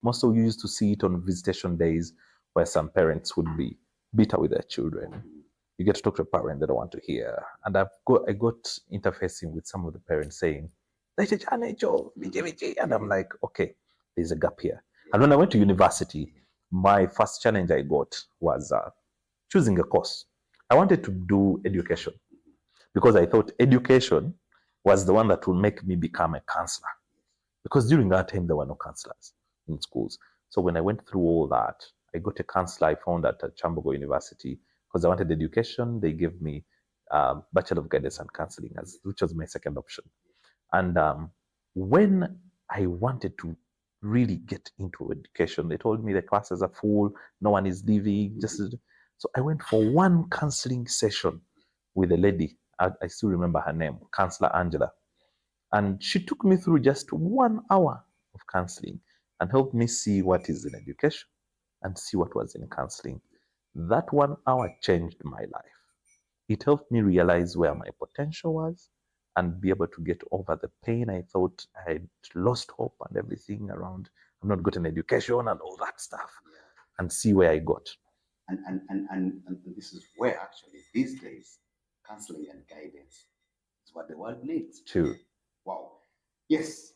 Most of you used to see it on visitation days where some parents would be bitter with their children. You get to talk to a parent they don't want to hear. And I got interfacing with some of the parents saying, and I'm like, okay, there's a gap here. And when I went to university, my first challenge I got was choosing a course. I wanted to do education because I thought education was the one that would make me become a counselor. Because during that time, there were no counselors in schools. So when I went through all that, I got a counselor I found at Chambogo University because I wanted education. They gave me Bachelor of Guidance and Counseling, which was my second option. And when I wanted to really get into education, they told me the classes are full, no one is leaving. So I went for one counseling session with a lady. I still remember her name, Counselor Angela. And she took me through just 1 hour of counseling and helped me see what is in education and see what was in counseling. That 1 hour changed my life. It helped me realize where my potential was and be able to get over the pain. I thought I had lost hope and everything around. I'm not good in education and all that stuff, and see where I got. And this is where actually these days counseling and guidance is what the world needs. True. Wow. Yes.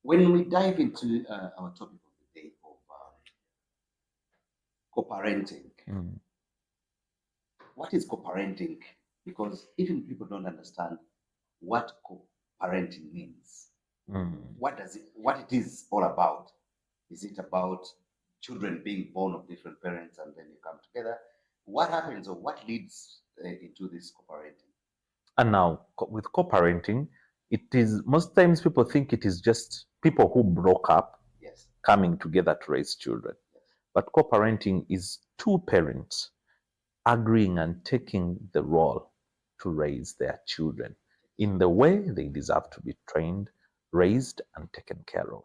When we dive into our topic of the day of co-parenting, what is co-parenting? Because even people don't understand what co-parenting means. What it is all about? Is it about children being born of different parents and then you come together? What happens or what leads into this co-parenting? And now with co-parenting, it is most times people think it is just people who broke up coming together to raise children. But co-parenting is two parents agreeing and taking the role to raise their children in the way they deserve to be trained, raised, and taken care of.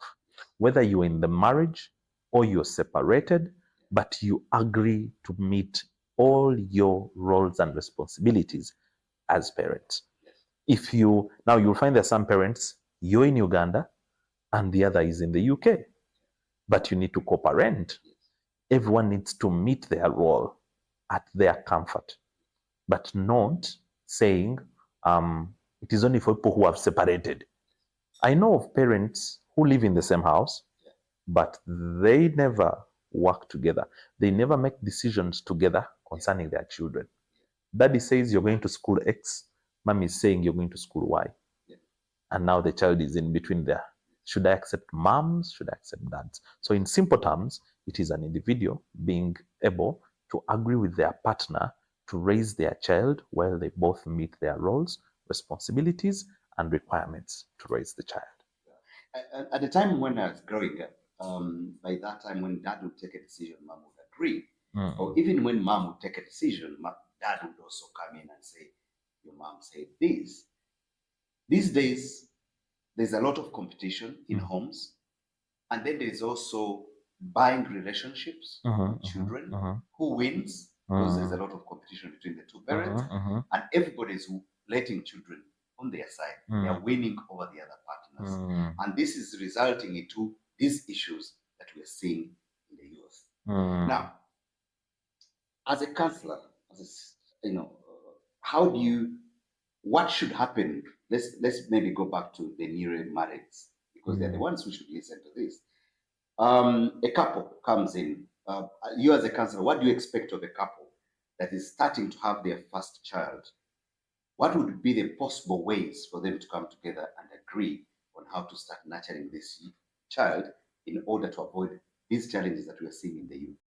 Whether you're in the marriage or you're separated, but you agree to meet all your roles and responsibilities as parents. Now you'll find that some parents, you're in Uganda and the other is in the UK, but you need to co-parent. Everyone needs to meet their role at their comfort, but not saying it is only for people who have separated. I know of parents who live in the same house, but they never work together. They never make decisions together concerning their children. Daddy says you're going to school X, mommy is saying you're going to school Y. And now the child is in between there. Should I accept moms? Should I accept dads? So in simple terms, it is an individual being able to agree with their partner to raise their child while they both meet their roles, responsibilities, and requirements to raise the child. At the time when I was growing up, by that time when dad would take a decision, mom would agree. Or even when mom would take a decision, dad would also come in and say, your mom said this. These days, there's a lot of competition in homes. And then there's also buying relationships with children. Who wins? Because there's a lot of competition between the two parents. And everybody's letting children on their side. They are winning over the other partners. And this is resulting into these issues that we're seeing in the youth. Now, as a counselor, how do you, what should happen? Let's maybe go back to the newly marrieds, because they're the ones who should listen to this. A couple comes in. You as a counselor, what do you expect of a couple that is starting to have their first child? What would be the possible ways for them to come together and agree on how to start nurturing this child in order to avoid these challenges that we are seeing in the youth?